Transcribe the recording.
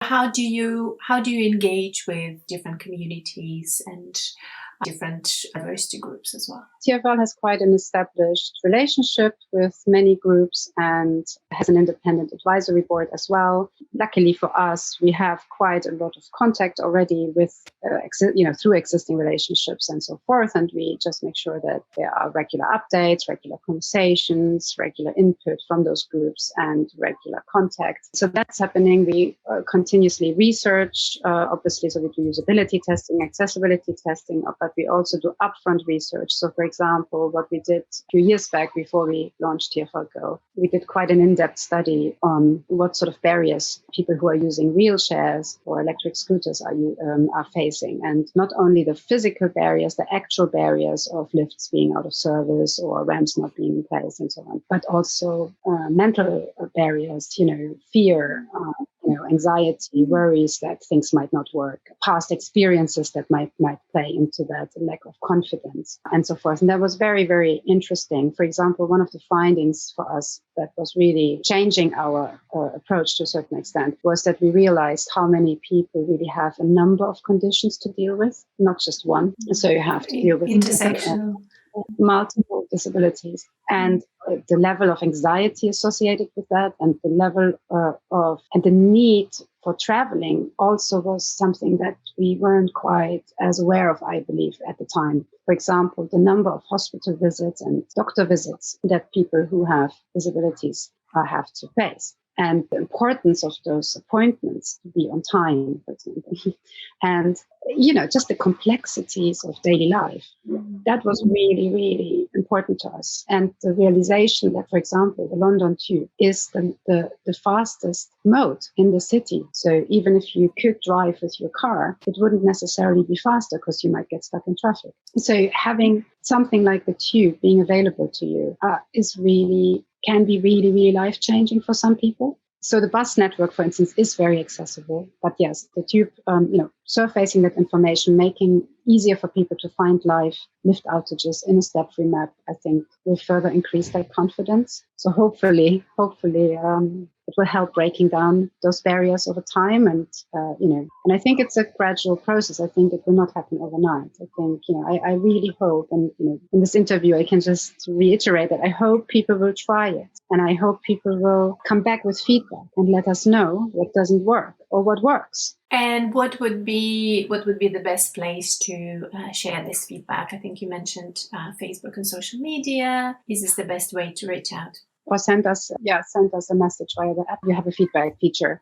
How do you engage with different communities and different diversity groups as well? TfL has quite an established relationship with many groups and has an independent advisory board as well. Luckily for us, we have quite a lot of contact already with, through existing relationships and so forth. And we just make sure that there are regular updates, regular conversations, regular input from those groups and regular contact. So that's happening. We continuously research, obviously, so we do usability testing, accessibility testing, but we also do upfront research. So for example, what we did a few years back before we launched TfL Go, we did quite an in-depth study on what sort of barriers people who are using wheelchairs or electric scooters are facing. And not only the physical barriers, the actual barriers of lifts being out of service or ramps not being in place and so on, but also mental barriers, fear, anxiety, worries that things might not work, past experiences that might play into that, lack of confidence, and so forth. And that was very, very interesting. For example, one of the findings for us that was really changing our approach to a certain extent was that we realized how many people really have a number of conditions to deal with, not just one. So you have to deal with intersectional. Multiple disabilities, and the level of anxiety associated with that, and the level and the need for traveling also was something that we weren't quite as aware of, I believe, at the time. For example, the number of hospital visits and doctor visits that people who have disabilities have to face, and the importance of those appointments to be on time, for example. And, just the complexities of daily life. That was really, really important to us. And the realization that, for example, the London Tube is the fastest mode in the city. So even if you could drive with your car, it wouldn't necessarily be faster because you might get stuck in traffic. So having something like the Tube being available to you can be really, really life-changing for some people. So the bus network, for instance, is very accessible. But yes, the Tube, surfacing that information, making easier for people to find lift outages in a step-free map, I think will further increase their confidence. So hopefully, it will help breaking down those barriers over time. And, and I think it's a gradual process. I think it will not happen overnight. I think, I really hope, and, in this interview, I can just reiterate that I hope people will try it. And I hope people will come back with feedback and let us know what doesn't work or what works. And what would be the best place to share this feedback? I think you mentioned Facebook and social media. Is this the best way to reach out? Or send us a message via the app. You have a feedback feature.